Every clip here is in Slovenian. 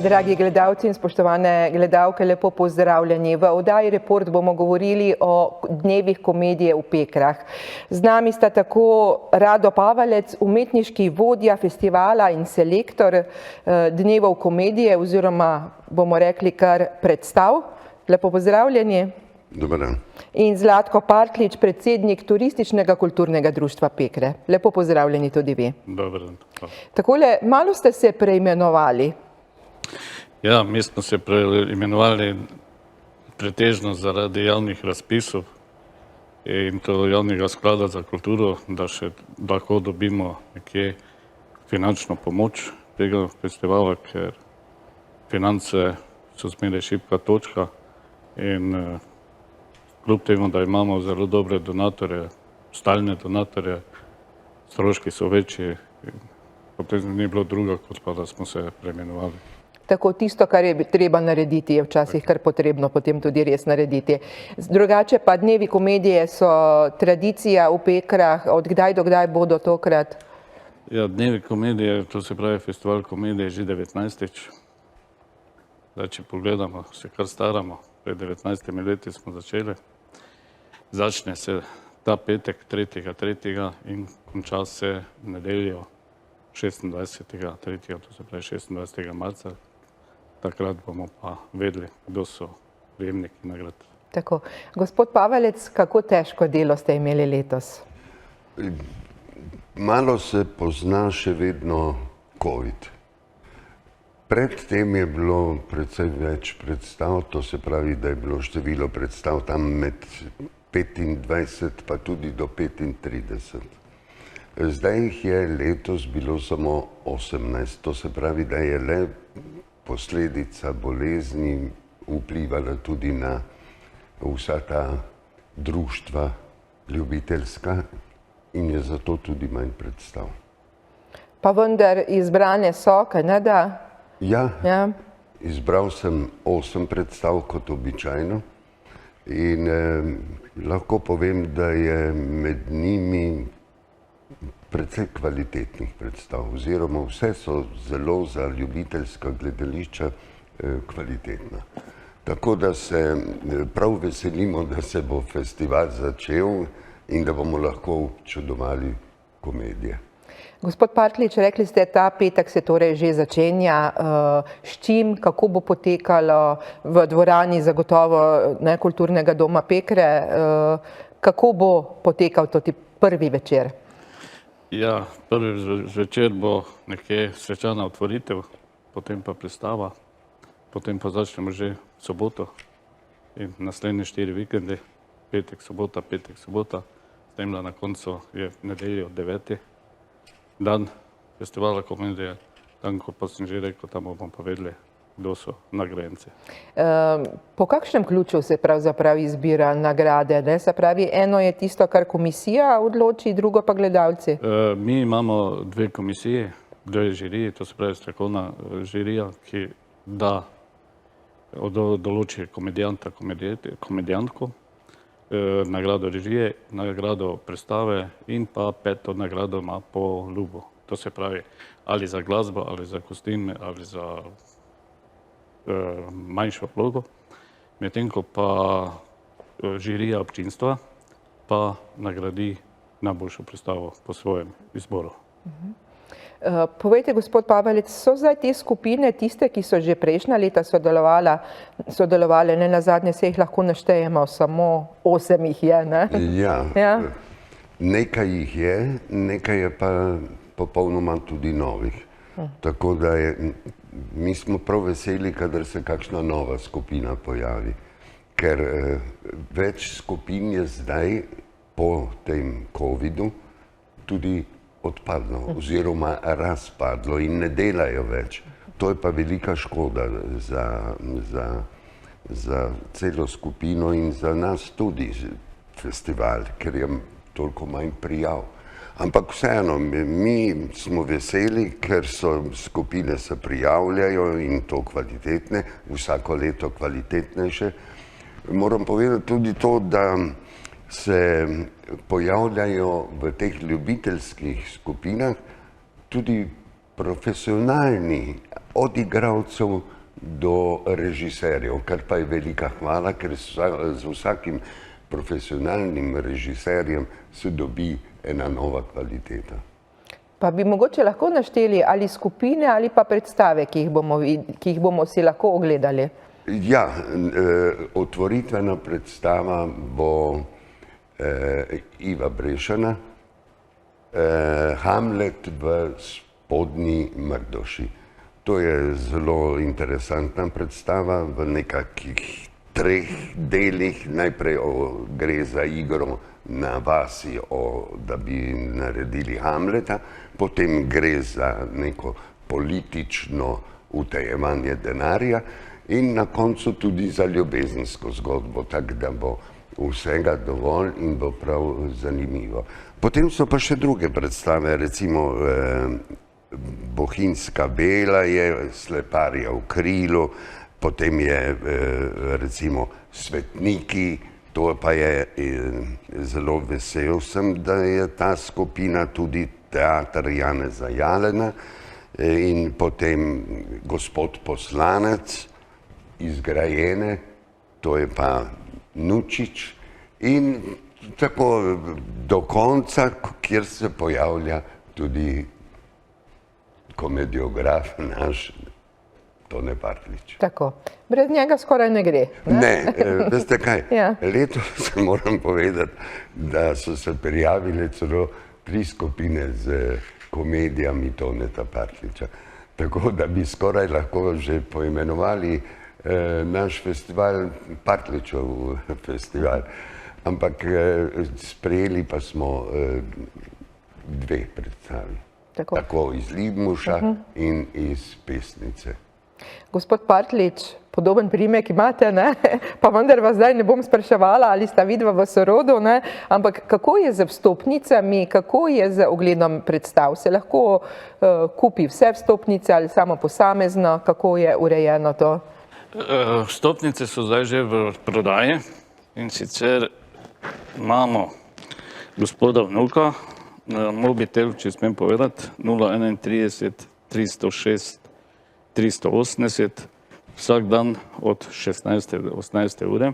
Dragi gledalci in spoštovane gledalke, lepo pozdravljeni. V oddaji Report bomo govorili o dnevih komedije v Pekrah. Z nami sta tako Rado Pavalec, umetniški vodja festivala in selektor dnevov komedije oziroma bomo rekli kar predstav. Lepo pozdravljeni. Dobar dan. In Zlatko Partljič, predsednik Turističnega kulturnega društva Pekre. Lepo pozdravljeni tudi vi. Dobar dan. Takole, malo ste se preimenovali. Ja, mi smo se preimenovali pretežno zaradi javnih razpisov in to javnega sklada za kulturo, da še lahko dobimo nekje finančno pomoč tega festivala, ker finance so zmeraj šibka točka in kljub temu, da imamo zelo dobre donatorje, stalne donatorje, stroški so večji, potem ni bilo druga, kot pa da smo se preimenovali. Tako tisto, kar je treba narediti, je včasih kar potrebno potem tudi res narediti. Drugače pa dnevi komedije so tradicija v Pekrah. Od kdaj do kdaj bodo tokrat? Ja, dnevi komedije, to se pravi festival komedije, že 19. Zdaj, če pogledamo, se kar staramo. Pred 19 leti smo začeli. Začne se ta petek 3.3. in konča se nedeljo 26.3., to se pravi 26. marca. Takrat bomo pa vedeli, kdo so prejemniki nagrad. Tako. Gospod Pavalec, kako težko delo ste imeli letos? Malo se pozna še vedno COVID. Predtem je bilo precej več predstav, to se pravi, da je bilo število predstav tam med 25 pa tudi do 35. Zdaj jih je letos bilo samo 18, to se pravi, da je le posledica bolezni vplivala tudi na vsa ta društva ljubiteljska in je zato tudi manj predstav. Pa vendar izbrane so, kaj ne da? Ja, izbral sem 8 predstav kot običajno in lahko povem, da je med njimi precej kvalitetnih predstav, oziroma vse so zelo za ljubiteljska gledališča kvalitetna. Tako da se prav veselimo, da se bo festival začel in da bomo lahko občudovali komedije. Gospod Partljič, rekli ste, ta petek se torej že začenja. S čim, kako bo potekalo v dvorani zagotovo kulturnega doma Pekre? Kako bo potekal to prvi večer? Ja, prvi večer bo nekje svečana otvoritev, potem pa predstava, potem pa začnemo že soboto in naslednje 4 vikende, petek, sobota, s tem, da na koncu je nedeljo 9. dan festivala komedije, tam, ko pa sem že rekel, tam bomo pa vedeli, kdo so nagrajenci. Po kakšnem ključu se pravzaprav izbira nagrade? Se pravi, eno je tisto, kar komisija odloči, drugo pa gledalci? Mi imamo 2 komisije, 2 žirije, to se pravi strokovna žirija, ki da določi komedijanta, komedijantko, nagrado režije, nagrado predstave in pa 5. nagrado ima po ljubu. To se pravi ali za glasbo, ali za kostime, ali za manjšo vlogo, medtem ko pa žirija občinstva pa nagradi najboljšo predstavo po svojem izboru. Povejte, gospod Pavalec, so zdaj te skupine tiste, ki so že prejšnja leta sodelovali, ne nazadnje se jih lahko naštejemo, samo 8 jih je, ne? Ja, nekaj jih je, nekaj je pa popolnoma tudi novih. Tako da mi smo prav veseli, kadar se kakšna nova skupina pojavi, ker več skupin je zdaj po tem covidu tudi odpadlo oziroma razpadlo in ne delajo več. To je pa velika škoda za celo skupino in za nas tudi festival, ker je toliko manj prijav. Ampak vseeno, mi smo veseli, ker so skupine se prijavljajo in to kvalitetne, vsako leto kvalitetnejše. Moram povedati tudi to, da se pojavljajo v teh ljubiteljskih skupinah tudi profesionalni od igralcev do režiserjev, kar pa je velika hvala, ker z vsakim profesionalnim režiserjem se dobi ena nova kvaliteta. Pa bi mogoče lahko našteli ali skupine ali pa predstave, ki jih bomo si lahko ogledali? Ja, otvoritvena predstava bo Iva Brešana, Hamlet v Spodnji Mrdoši. To je zelo interesantna predstava v nekakih 3 delih. Najprej gre za igro na vasi, da bi naredili Hamleta, potem gre za neko politično utajevanje denarja in na koncu tudi za ljubezensko zgodbo, tako da bo vsega dovolj in bo prav zanimivo. Potem so pa še druge predstave, recimo Bohinjska Bela je, Sleparja v krilu, potem je recimo Svetniki, to pa je zelo vesel sem, da je ta skupina tudi Teater Janeza Jalena in potem Gospod poslanec iz Grajene, to je pa Nučič in tako do konca, kjer se pojavlja tudi komediograf naš Tone Partljič. Tako. Brez njega skoraj ne gre. Ne, veste kaj, Ja. letos moram povedati, da so se prijavile celo 3 skupine z komedijami Toneta Partljiča. Tako da bi skoraj lahko že poimenovali naš festival Partljičev festival. Ampak sprejeli pa smo 2 predstavi. Tako iz Libmuša in iz Pesnice. Gospod Partljič, podoben priimek imate, ne? Pa vendar vas zdaj ne bom spraševala, ali sta vidva v sorodu, ne? Ampak kako je z vstopnicami, kako je z ogledom predstav? Se lahko kupi vse vstopnice ali samo posamezno? Kako je urejeno to? Vstopnice so zdaj že v prodaji in sicer imamo gospoda Vnuka, mobitel, če smem povedati, 031 306 380, vsak dan od 16. do 18. ure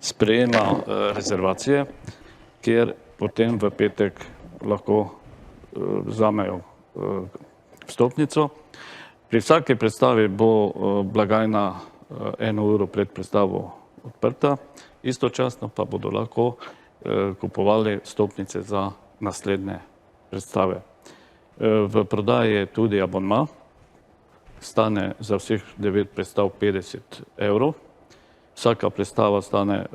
sprejema rezervacije, kjer potem v petek lahko vzamejo vstopnico. Pri vsaki predstavi bo blagajna 1 uro pred predstavo odprta, istočasno pa bodo lahko kupovali vstopnice za naslednje predstave. V prodaji je tudi abonma, stane za vseh 9 predstav 50 €. Vsaka predstava stane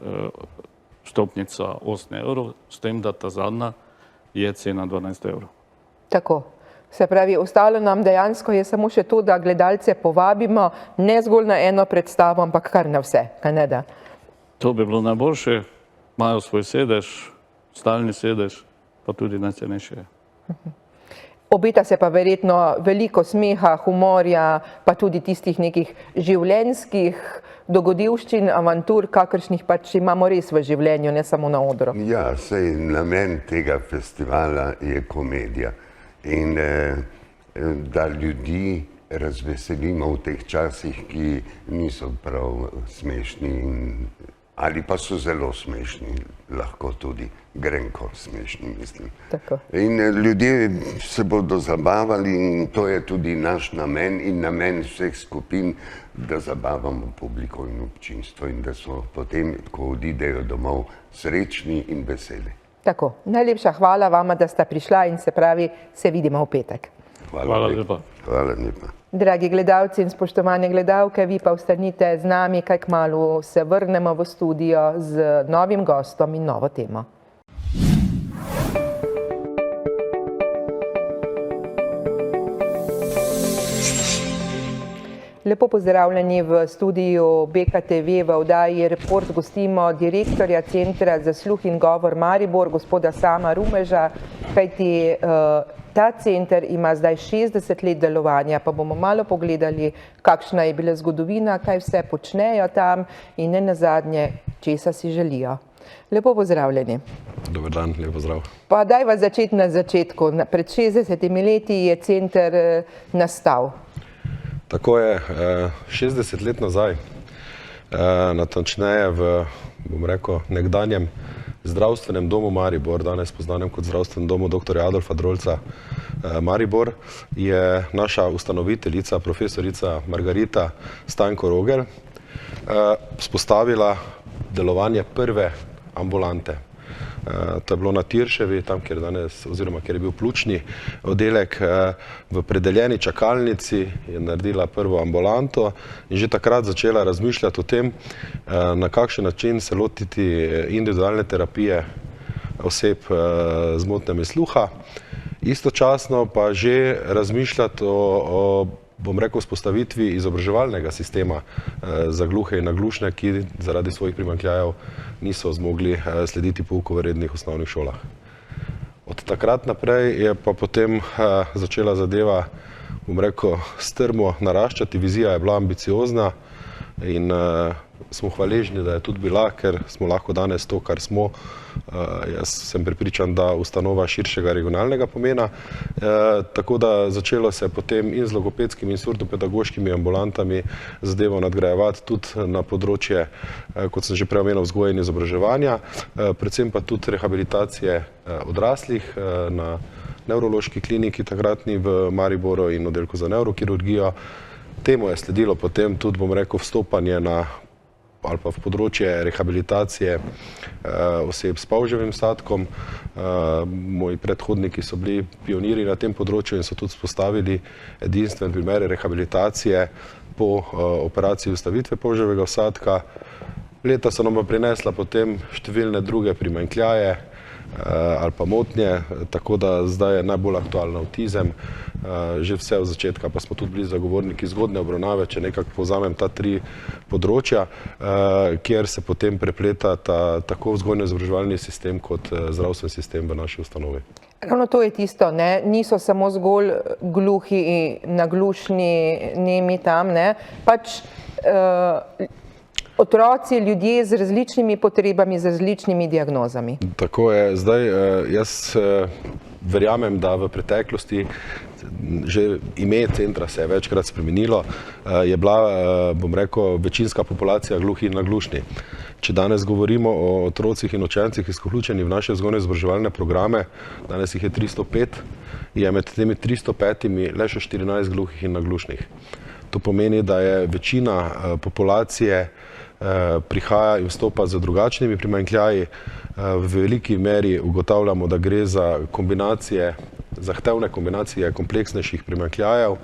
vstopnica 8 €, s tem, da ta zadnja je cena 12 €. Tako. Se pravi, ostalo nam dejansko je samo še to, da gledalce povabimo ne zgolj na eno predstavo, ampak kar na vse, kaj ne da? To bi bilo najboljše, imajo svoj sedež, stalni sedež, pa tudi najcenejše. Obeta se pa verjetno veliko smeha, humorja, pa tudi tistih nekih življenjskih dogodivščin, avantur, kakršnih pač imamo res v življenju, ne samo na odru. Ja, saj namen tega festivala je komedija. In da ljudi razveselimo v teh časih, ki niso prav smešni, ali pa so zelo smešni, lahko tudi grenko smešni, mislim. Tako. In ljudje se bodo zabavali in to je tudi naš namen in namen vseh skupin, da zabavamo publiko in občinstvo in da so potem, ko odidejo domov, srečni in veseli. Tako. Najlepša hvala vama, da sta prišla in se pravi, se vidimo v petek. Hvala lepa. Hvala lepa. Dragi gledalci in spoštovane gledalke, vi pa ostanite z nami, kaj kmalu se vrnemo v studio z novim gostom in novo temo. Lepo pozdravljeni v studiu BKTV v oddaji Report. Gostimo direktorja Centra za sluh in govor Maribor, gospoda Sama Rumeža, kajti ta center ima zdaj 60 let delovanja, pa bomo malo pogledali, kakšna je bila zgodovina, kaj vse počnejo tam in ne nazadnje, česa si želijo. Lepo pozdravljeni. Dober dan, lep pozdrav. Pa dajva začeti na začetku. Pred 60 leti je center nastal. Tako je, 60 let nazaj, natančneje v, bom rekel, nekdanjem zdravstvenem domu Maribor, danes poznanem kot zdravstvenem domu dr. Adolfa Drolca Maribor, je naša ustanoviteljica, profesorica Margarita Stanko-Rogel, vzpostavila delovanje prve ambulante. To je bilo na Tirševi, tam, kjer danes, oziroma kjer je bil pljučni oddelek, v predeljeni čakalnici je naredila prvo ambulanto in že takrat začela razmišljati o tem, na kakšen način se lotiti individualne terapije oseb z motnjami sluha, istočasno pa že razmišljati o bom rekel, vzpostavitvi izobraževalnega sistema za gluhe in naglušne, ki zaradi svojih primanjkljajev niso zmogli slediti pouku v rednih osnovnih šolah. Od takrat naprej je pa potem začela zadeva, bom rekel, strmo naraščati, vizija je bila ambiciozna in smo hvaležni, da je tudi bila, ker smo lahko danes to, kar smo. Jaz sem prepričan, da ustanova širšega regionalnega pomena, tako da začelo se potem in z logopedskimi in surdopedagoškimi ambulantami zadevo nadgrajevati tudi na področje, kot sem že prej omenil, vzgoje in izobraževanja, predvsem pa tudi rehabilitacije odraslih na nevrološki kliniki takratni v Mariboru in oddelku za nevrokirurgijo. Temu je sledilo potem tudi, bom rekel, vstopanje na ali pa v področje rehabilitacije oseb s pavževim sadkom. Moji predhodniki so bili pionirji na tem področju in so tudi vzpostavili edinstven primer rehabilitacije po operaciji vstavitve pavževega vsadka. Leta so nam pa prinesla potem številne druge primanjkljaje ali pa motnje, tako da zdaj je najbolj aktualen avtizem. Že vse od začetka pa smo tudi bili zagovorniki zgodnje obravnave, če nekako povzamem ta tri področja, kjer se potem prepleta tako vzgojno-izobraževalni sistem kot zdravstveni sistem v naši ustanovi. Ravno to je tisto, ne? Niso samo zgolj gluhi in naglušni nemi tam, ne? Pač otroci, ljudje z različnimi potrebami, z različnimi diagnozami. Tako je. Zdaj, jaz verjamem, da v preteklosti že ime centra se je večkrat spremenilo, je bila, bom rekel, večinska populacija gluhi in naglušni. Če danes govorimo o otrocih in učencih, ki so vključeni v naše vzgojno-izobraževalne programe, danes jih je 305, je med temi 305 le še 14 gluhih in naglušnih. To pomeni, da je večina populacije prihaja in vstopa z drugačnimi primanjkljaji. V veliki meri ugotavljamo, da gre za kombinacije, zahtevne kombinacije kompleksnejših primanjkljajev,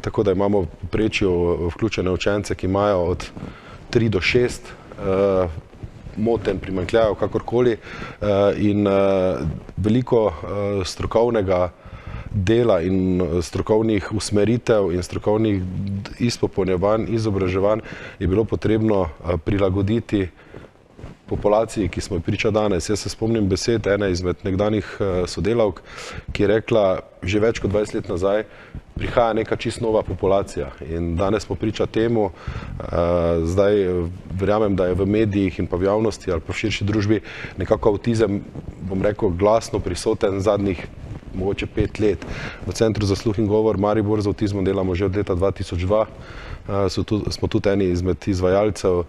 tako da imamo v povprečju vključene učence, ki imajo od 3 do 6 motenj primanjkljajev, kakorkoli, in veliko strokovnega dela in strokovnih usmeritev in strokovnih izpopolnjevanj, izobraževanj je bilo potrebno prilagoditi populaciji, ki smo jo priča danes. Jaz se spomnim besed ene izmed nekdanjih sodelavk, ki je rekla že več kot 20 let nazaj, prihaja neka čisto nova populacija in danes smo priča temu. Zdaj verjamem, da je v medijih in pa v javnosti ali pa v širši družbi nekako avtizem, bom rekel, glasno prisoten zadnjih mogoče 5 let. V Centru za sluh in govor Maribor z avtizmom delamo že od leta 2002. Smo tudi eni izmed izvajalcev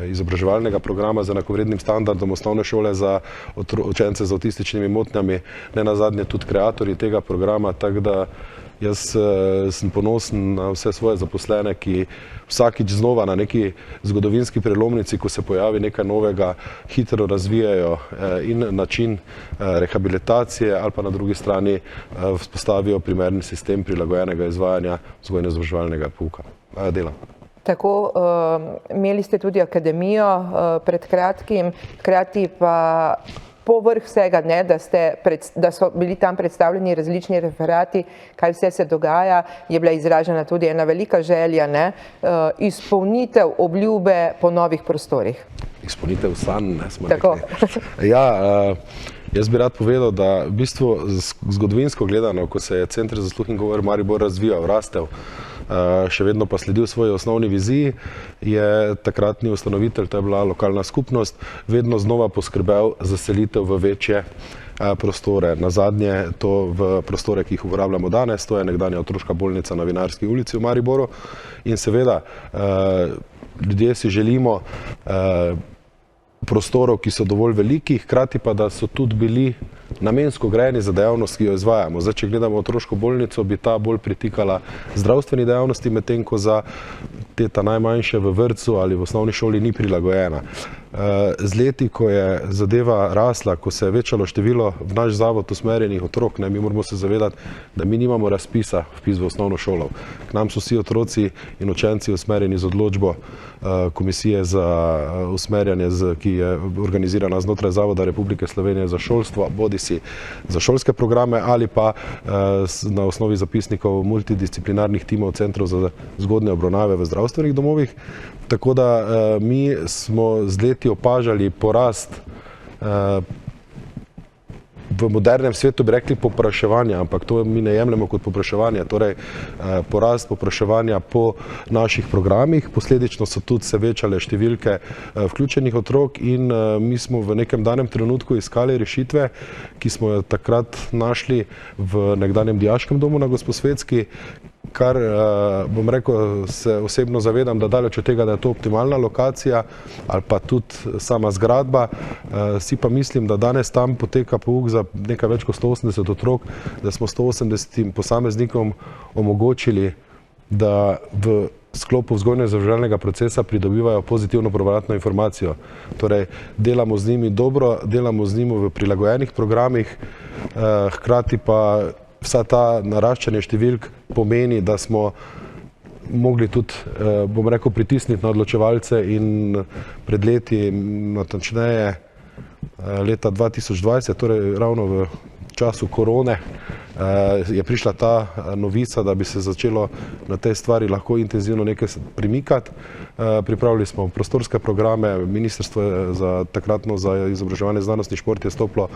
izobraževalnega programa z enakovrednim standardom osnovne šole za učence z avtističnimi motnjami, ne nazadnje tudi kreatorji tega programa, tako da jaz sem ponosen na vse svoje zaposlene, ki vsakič znova na neki zgodovinski prelomnici, ko se pojavi nekaj novega, hitro razvijajo in način rehabilitacije ali pa na drugi strani vzpostavijo primerni sistem prilagojenega izvajanja vzgojno-izobraževalnega pouka, dela. Tako, imeli ste tudi akademijo pred kratkim, hkrati pa povrh vsega, ne, da so bili tam predstavljeni različni referati, kaj vse se dogaja, je bila izražena tudi ena velika želja, ne, izpolnitev obljube po novih prostorih. Izpolnitev sanj, ne, smo Tako. rekli. Ja, jaz bi rad povedal, da v bistvu zgodovinsko gledano, ko se je Center za sluh in govor Maribor razvijal, rastel, še vedno pa sledil svoji osnovni viziji, je takratni ustanovitelj, to je bila lokalna skupnost, vedno znova poskrbel za selitev v večje prostore. Nazadnje to v prostore, ki jih uporabljamo danes, to je nekdanja otroška bolnica na Vinarski ulici v Mariboru. In seveda, ljudje si želimo prostorov, ki so dovolj veliki, hkrati pa, da so tudi bili namensko grajeni za dejavnost, ki jo izvajamo. Zdaj, če gledamo otroško bolnico, bi ta bolj pritikala zdravstveni dejavnosti, medtem ko za ta najmanjše v vrtcu ali v osnovni šoli ni prilagojena. Z leti, ko je zadeva rasla, ko se je večalo število v naš zavod usmerjenih otrok, mi moramo se zavedati, da mi nimamo razpisa vpis v osnovno šolo. K nam so vsi otroci in učenci usmerjeni z odločbo Komisije za usmerjanje, ki je organizirana znotraj Zavoda Republike Slovenije za šolstvo, bodisi za šolske programe ali pa na osnovi zapisnikov multidisciplinarnih timov centrov za zgodnje obravnave v zdravstvenih domovih. Tako da mi smo z leti opažali porast v modernem svetu, bi rekli, povpraševanja, ampak to mi ne jemljemo kot povpraševanje, torej porast povpraševanja po naših programih, posledično so tudi se večale številke vključenih otrok in mi smo v nekem danem trenutku iskali rešitve, ki smo jo takrat našli v nekdanjem dijaškem domu na Gosposvetski, kar, bom rekel, se osebno zavedam, da daleč od tega, da je to optimalna lokacija ali pa tudi sama zgradba, si pa mislim, da danes tam poteka pouk za nekaj več kot 180 otrok, da smo 180 posameznikom omogočili, da v sklopu vzgojno-izobraževalnega procesa pridobivajo pozitivno povratno informacijo. Torej, delamo z njimi dobro, delamo z njimi v prilagojenih programih, hkrati pa vsa ta naraščanje številk pomeni, da smo mogli tudi, bom rekel, pritisniti na odločevalce in pred leti, natančneje leta 2020, torej ravno v času korone, je prišla ta novica, da bi se začelo na tej stvari lahko intenzivno nekaj premikati. Pripravili smo prostorske programe, Ministrstvo takratno za izobraževanje, znanost in šport je stopilo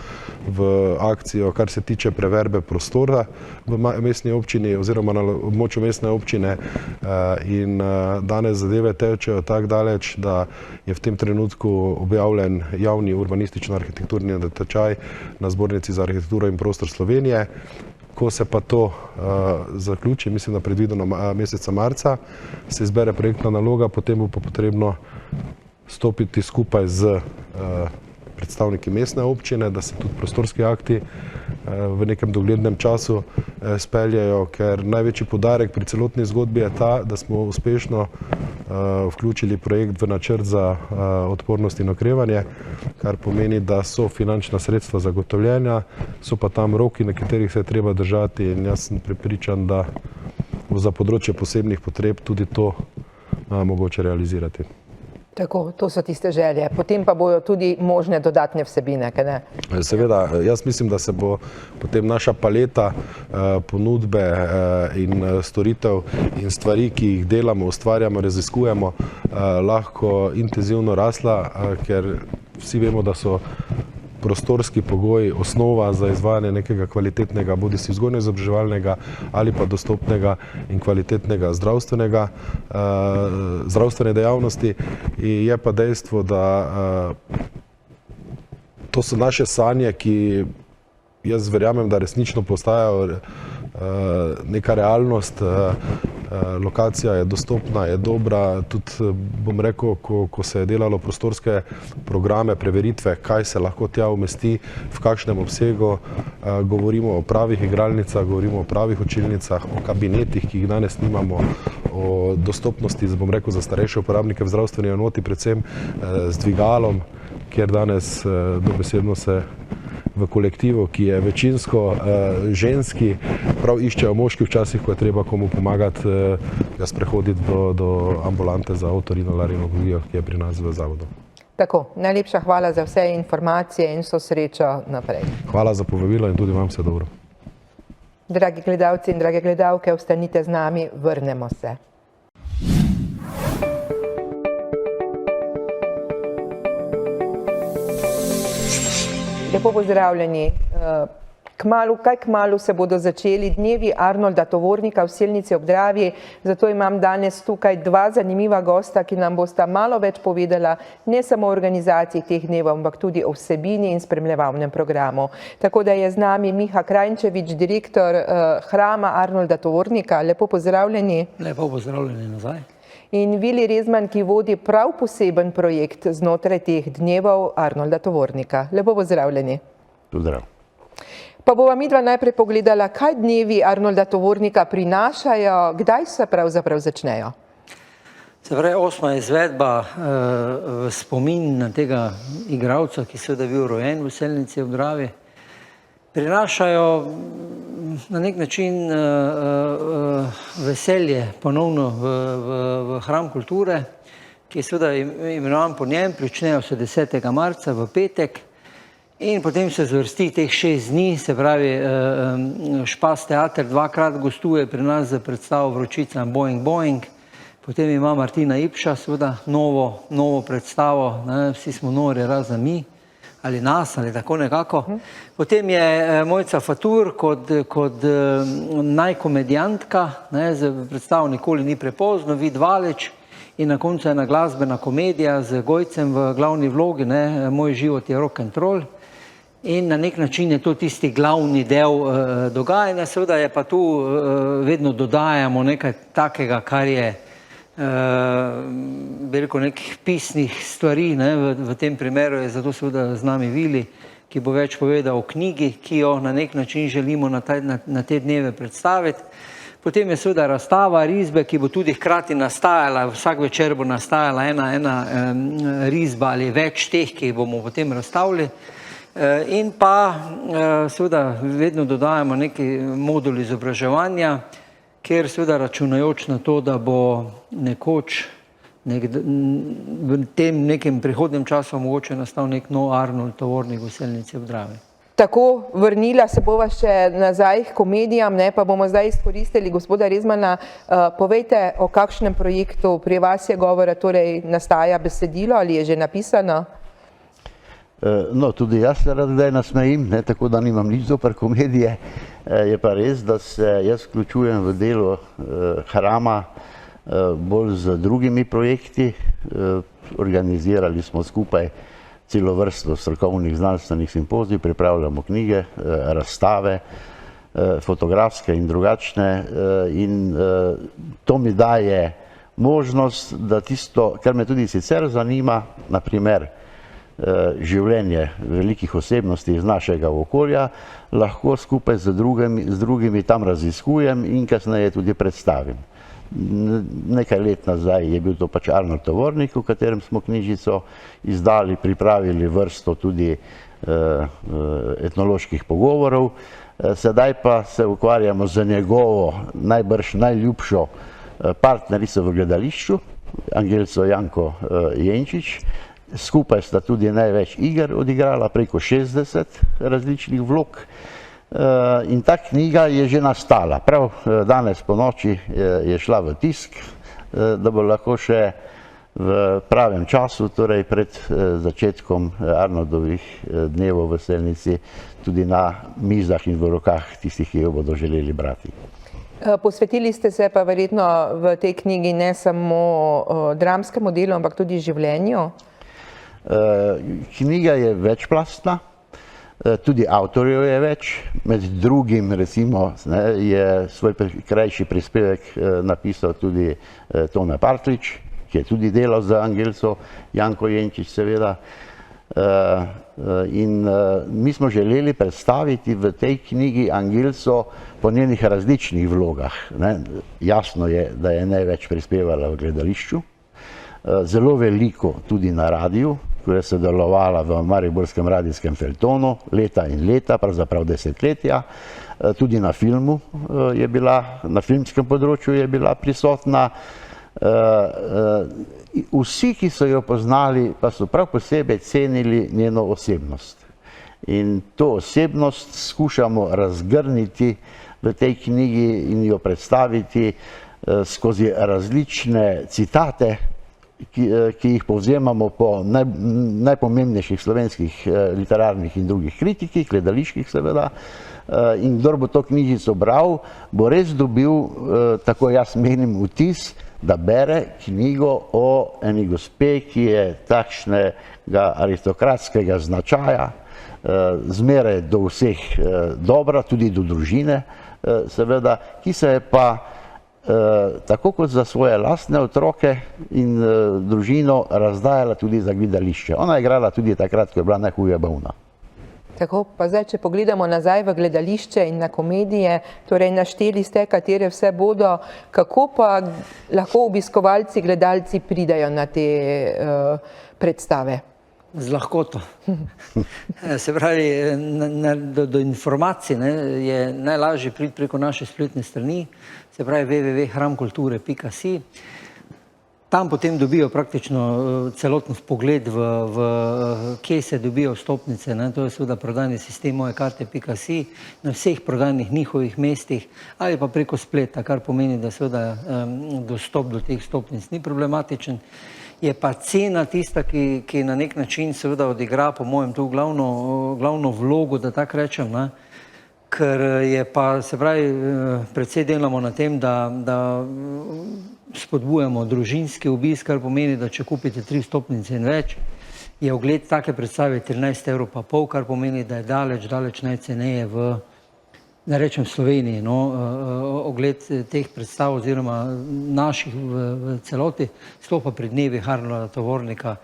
v akcijo, kar se tiče preverbe prostora v mestni občini oziroma na območju mestne občine in danes zadeve tečejo tako daleč, da je v tem trenutku objavljen javni urbanistično-arhitekturni natečaj na Zbornici za arhitekturo in prostor Slovenije. Ko se pa to zaključi, mislim, da predvideno meseca marca, se izbere projektna naloga, potem bo pa potrebno stopiti skupaj z predstavniki mestne občine, da se tudi prostorski akti v nekem doglednem času speljejo, ker največji poudarek pri celotni zgodbi je ta, da smo uspešno vključili projekt v načrt za odpornost in okrevanje, kar pomeni, da so finančna sredstva zagotovljena, so pa tam roki, na katerih se je treba držati in jaz sem prepričan, da bo za področje posebnih potreb tudi to mogoče realizirati. Tako, to so tiste želje. Potem pa bojo tudi možne dodatne vsebine, kaj ne? Seveda, jaz mislim, da se bo potem naša paleta ponudbe in storitev in stvari, ki jih delamo, ustvarjamo, raziskujemo, lahko intenzivno rasla, ker vsi vemo, da so prostorski pogoji osnova za izvajanje nekega kvalitetnega, bodisi vzgojno-izobraževalnega ali pa dostopnega in kvalitetnega zdravstvene dejavnosti. In je pa dejstvo, da to so naše sanje, ki jaz verjamem, da resnično postajajo neka realnost. Lokacija je dostopna, je dobra, tudi bom rekel, ko se je delalo prostorske programe, preveritve, kaj se lahko tja umesti, v kakšnem obsegu, govorimo o pravih igralnicah, govorimo o pravih učilnicah, o kabinetih, ki jih danes nimamo, o dostopnosti, bom rekel, za starejše uporabnike v zdravstveni enoti, predvsem z dvigalom, kjer danes dobesedno se v kolektivu, ki je večinsko ženski, prav iščejo moški včasih, ko je treba komu pomagati, ga sprehoditi do ambulante za otorinolaringologijo, ki je pri nas v zavodu. Tako, najlepša hvala za vse informacije in vso srečo naprej. Hvala za povabilo in tudi vam vse dobro. Dragi gledalci in drage gledalke, ostanite z nami, vrnemo se. Lepo pozdravljeni. Kaj kmalu se bodo začeli dnevi Arnolda Tovornika v Selnici ob Dravi, zato imam danes tukaj dva zanimiva gosta, ki nam bosta malo več povedala ne samo o organizaciji teh dnevov, ampak tudi o vsebini in spremljevalnem programu. Tako da je z nami Miha Krajnčević, direktor Hrama Arnolda Tovornika. Lepo pozdravljeni. Lepo pozdravljeni nazaj. In Vili Rezman, ki vodi prav poseben projekt znotraj teh dnevov Arnolda Tovornika. Lepo pozdravljeni. Pozdrav. Pa bova midva najprej pogledala, kaj dnevi Arnolda Tovornika prinašajo, kdaj se pravzaprav začnejo? Se pravi, 8. izvedba v spomin na tega igralca, ki seveda bil rojen v Selnici ob Dravi, prinašajo na nek način veselje ponovno v Hram kulture, ki je seveda imenovan po njem, pričnejo se 10. marca v petek. In potem se zvrsti teh 6 dni, se pravi, Špas teater dvakrat gostuje pri nas za predstavo Vročica Boing Boing. Potem ima Martina Ipša seveda novo predstavo, vsi smo nori razen mi, ali nas, ali tako nekako. Potem je Mojca Fatur kot najkomedijantka, za predstavo Nikoli ni prepozno, Vid Valič. In na koncu ena glasbena komedija z Gojcem v glavni vlogi, Moj život je rock and roll. In na nek način je to tisti glavni del dogajanja, seveda je pa tu vedno dodajamo nekaj takega, kar je veliko nekih pisnih stvari, v tem primeru je zato seveda z nami Vili, ki bo več povedal o knjigi, ki jo na nek način želimo na te dneve predstaviti. Potem je seveda razstava risbe, ki bo tudi hkrati nastajala, vsak večer bo nastajala ena risba ali več teh, ki bomo potem razstavili. In pa seveda vedno dodajamo neki modul izobraževanja, kjer seveda računajoč na to, da bo nekoč v tem nekem prihodnem času mogoče nastal nek nov Arnold Tovornik v Selnici ob Dravi. Tako, vrnila se bova še nazaj k komedijam, pa bomo zdaj izkoristili gospoda Rezmana. Povejte, o kakšnem projektu pri vas je govora, torej nastaja besedilo ali je že napisano? No, tudi jaz se rad kdaj nasmejim, tako da nimam nič zoper komedije. Je pa res, da se jaz vključujem v delo Hrama bolj z drugimi projekti. Organizirali smo skupaj celo vrsto strokovnih znanstvenih simpozij, pripravljamo knjige, razstave, fotografske in drugačne. In to mi daje možnost, da tisto, kar me tudi sicer zanima, naprimer življenje velikih osebnosti iz našega okolja, lahko skupaj z drugimi tam raziskujem in kasneje tudi predstavim. Nekaj let nazaj je bil to pač Arnold Tovornik, v katerem smo knjižico izdali, pripravili vrsto tudi etnoloških pogovorov. Sedaj pa se ukvarjamo z njegovo najbrž najljubšo partnerico v gledališču, Angelco Janko Jenčič. Skupaj sta tudi največ iger odigrala, preko 60 različnih vlog. In ta knjiga je že nastala. Prav danes po noči je šla v tisk, da bo lahko še v pravem času, torej pred začetkom Arnoldovih dnevov v Selnici, tudi na mizah in v rokah tistih, ki jo bodo želeli brati. Posvetili ste se pa verjetno v tej knjigi ne samo dramskemu delu, ampak tudi življenju. Knjiga je večplastna, tudi avtorjev je več, med drugim recimo je svoj krajši prispevek napisal tudi Tone Partljič, ki je tudi delal za Angelco Janko Jenčič seveda. In mi smo želeli predstaviti v tej knjigi Angelco po njenih različnih vlogah. Jasno je, da je največ prispevala v gledališču, zelo veliko tudi na radiju, ko je sodelovala v mariborskem radijskem feljtonu leta in leta, pravzaprav desetletja. Tudi na filmu je bila, na filmskem področju je bila prisotna. Vsi, ki so jo poznali, pa so prav posebej cenili njeno osebnost. In to osebnost skušamo razgrniti v tej knjigi in jo predstaviti skozi različne citate, ki jih povzemamo po najpomembnejših slovenskih literarnih in drugih kritikih, gledaliških seveda, in kdor bo to knjižico bral, bo res dobil, tako jaz menim, vtis, da bere knjigo o eni gospe, ki je takšnega aristokratskega značaja, zmeraj do vseh dobra, tudi do družine, seveda, ki se je pa tako kot za svoje lastne otroke in družino razdajala tudi za gledališče. Ona je igrala tudi takrat, ko je bila najhuje bolna. Tako, pa zdaj, če pogledamo nazaj v gledališče in na komedije, torej našteli ste, katere vse bodo, kako pa lahko obiskovalci, gledalci pridajo na te predstave? Z lahkoto. Se pravi, do informacij je najlažje priti preko naše spletne strani, se pravi www.hramkulture.si. Tam potem dobijo praktično celoten vpogled v kje se dobijo vstopnice. To je seveda prodajni sistem mojekarte.si na vseh prodajnih njihovih mestih ali pa preko spleta, kar pomeni, da seveda dostop do teh vstopnic ni problematičen. Je pa cena tista, ki na nek način seveda odigra, po mojem, tu glavno vlogo, da tako rečem, ker je pa, se pravi, predvsej delamo na tem, da spodbujamo družinski obisk, kar pomeni, da če kupite 3 vstopnice in več, je ogled take predstave 13,5 €, kar pomeni, da je daleč najceneje v, ne rečem, Sloveniji, ogled teh predstav oziroma naših v celoti, sploh pa pri dnevi Harolda Tovornika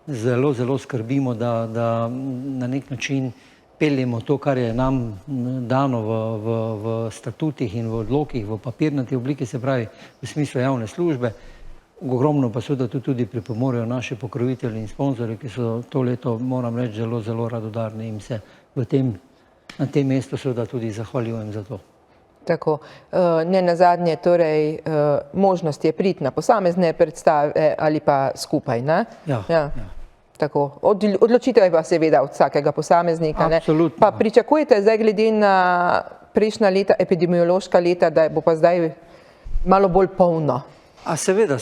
zelo skrbimo, da na nek način peljemo to, kar je nam dano v statutih in v odlokih, v papirnati obliki, se pravi v smislu javne službe. Ogromno pa seveda tudi pripomorejo naši pokrovitelji in sponzorji, ki so to leto, moram reči, zelo radodarni in se na tem mestu seveda tudi zahvaljujem za to. Tako, ne nazadnje, torej možnost je priti na posamezne predstave ali pa skupaj, ne? Ja. Tako, odločitev je pa seveda od vsakega posameznika, ne? Absolutno. Pa pričakujete zdaj glede na prejšnja leta, epidemiološka leta, da bo pa zdaj malo bolj polno? A seveda,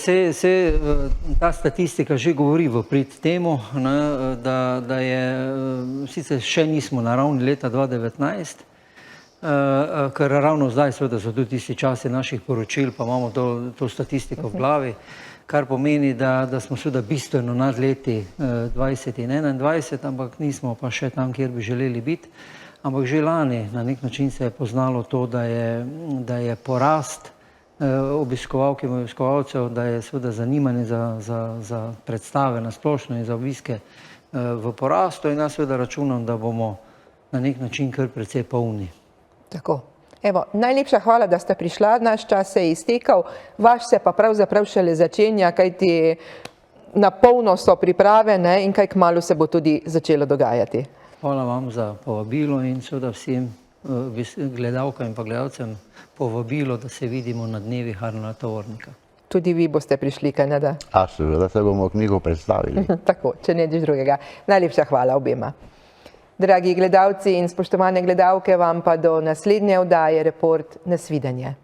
ta statistika že govori v prid temu, da je, sicer še nismo na ravni leta 2019, ker ravno zdaj seveda so tudi tisti časi naših poročil, pa imamo to statistiko v glavi, kar pomeni, da smo seveda bistveno nad leti 20 in 21, ampak nismo pa še tam, kjer bi želeli biti. Ampak že lani na nek način se je poznalo to, da je porast obiskovalk in obiskovalcev, da je seveda zanimanje za predstave na splošno in za obiske v porastu in jaz seveda računam, da bomo na nek način kar precej polni. Tako. Evo, najlepša hvala, da ste prišla, naš čas se je iztekal, vaš se pa pravzaprav šele začenja, kajti na polno so priprave, ne, in kaj kmalu se bo tudi začelo dogajati. Hvala vam za povabilo in seveda vsem gledalkam in pa gledalcem povabilo, da se vidimo na dnevi Harolda Tovornika. Tudi vi boste prišli, kaj ne da? Seveda se bomo knjigo predstavili. Tako, če ne nič drugega. Najlepša hvala obema. Dragi gledalci in spoštovane gledalke, vam pa do naslednje oddaje Report, nasvidenje.